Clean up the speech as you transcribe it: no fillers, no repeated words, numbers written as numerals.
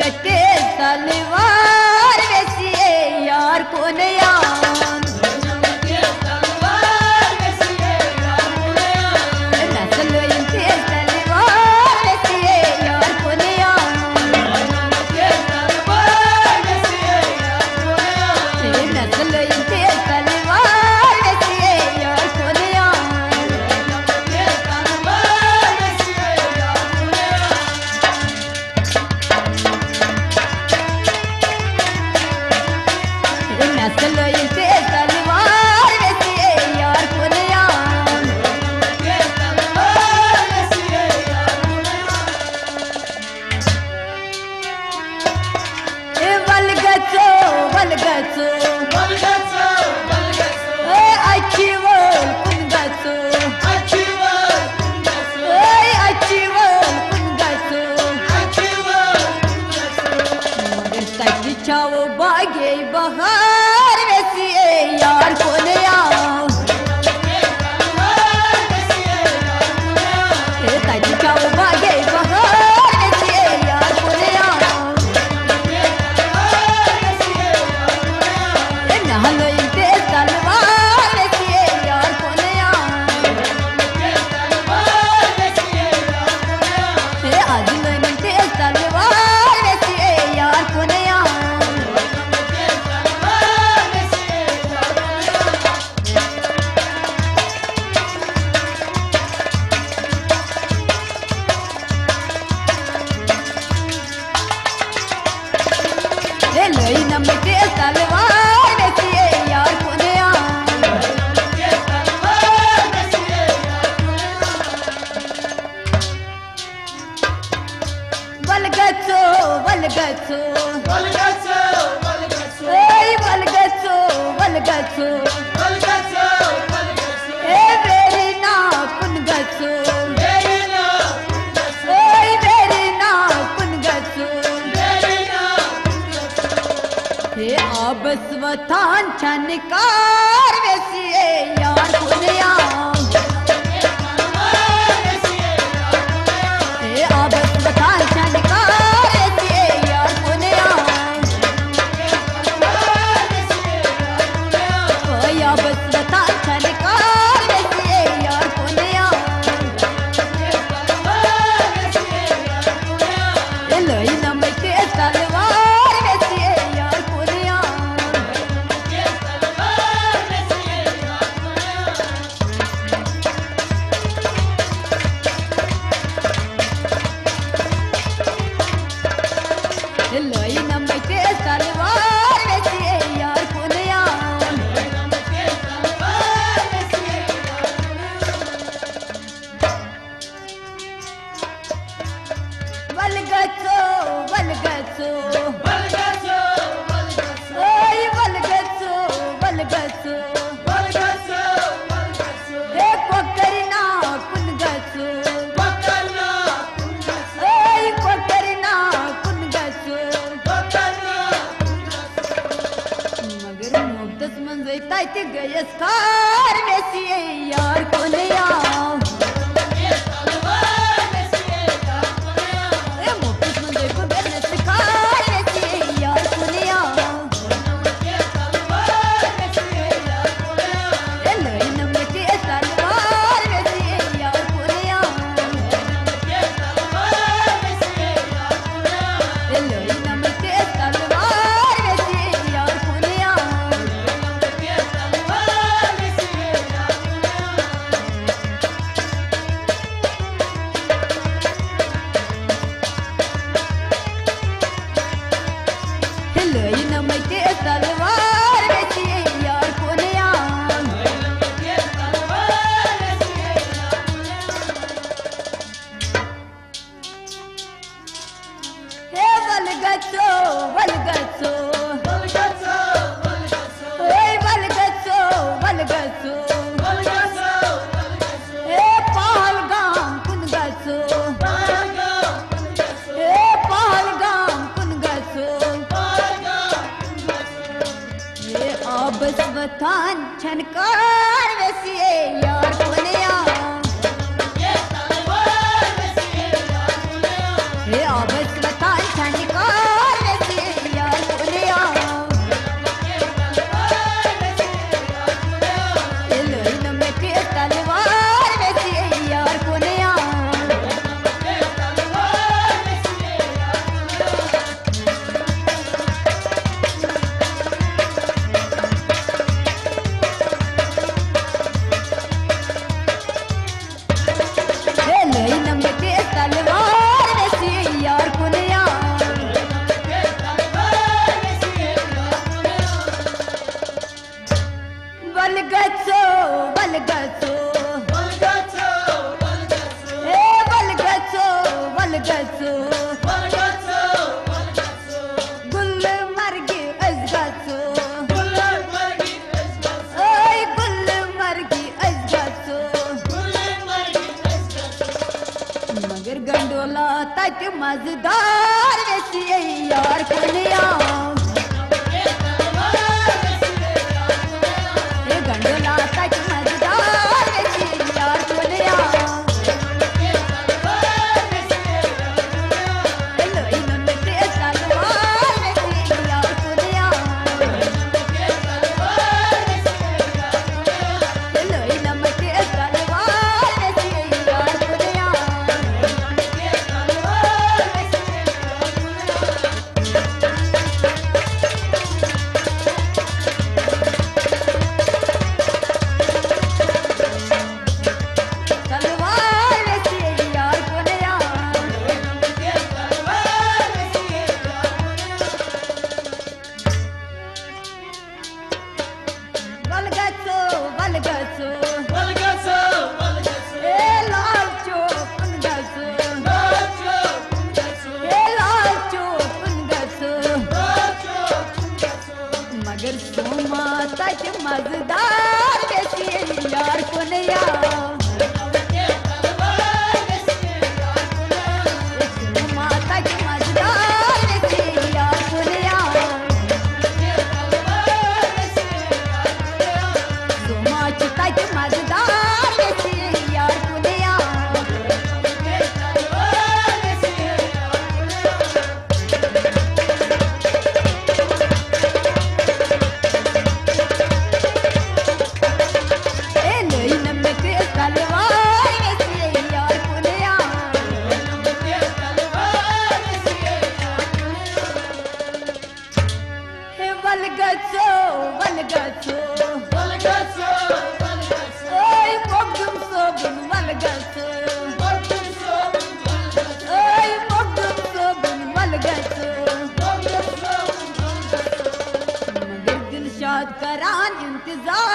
नमटे तलवार वैसी यार को नयान चाओ बागे बहार वैसी यार को नया ताकि चाओ बागे बहार वैसी यार को नया नहलो इनते तलवार वैसी यार को नया आज लो इनते तलवार वैसी यार को नया लोई नमटे तलवार वैसी यार को नया बलगचो बलगचो बलगचो बलगचो बलगचो बलगचो बलगचो ए बेरी ना कुन गचो बेरी ना कुन गचो बसवतान छनकार वैसी यार को नया बसवतान छनकार वैसी यार को नया बसवतान छनकार वैसी यार को नया लोई नमटे तलवार वैसी यार को नया लोई नमटे तलवार वैसी यार को नया बलगचो बलगचो बलगचो बलगचो बलगचो बलगचो ए कोकरना कुन गचो कोकरना कोकरना कुन गचो मगर मुद्दस मंजय तायते गयस कार वैसी यार को नया लोई नमटे तलवार वैसी यार को नया हे बलगचो बलगचो बलगचो बलगचो बलगचो बलगचो हे पहलगाम कुन गचो हे पहलगाम कुन गचो बसवतान छनकार वैसी यार को नया बसवतान छनकार मजदार वैसी यार कुनिया ये गंडोला तक मजदार वैसी यार कुनिया लोई नन्हे के सलवार वैसी यार कुनिया लोई नन्हे के सलवार वैसी यार कुनिया सलवार वैसी यार कुनिया वलगसो वलगसो ए लाल चौपन गसो ए लाल चौपन गसो मगर सोमा तक मजदार वैसी यार कुनिया सोमा तक मजदार वैसी यार कुनिया सोमा तक मजदार वैसी यार कुनिया ए लोई नन्हे के सलवार वैसी यार कुनिया हे वलगसो वलगसो ओय मोगम सोबन वलगसो ओय मोगम सोबन वलगसो मगर दिलशाद करान इंतजार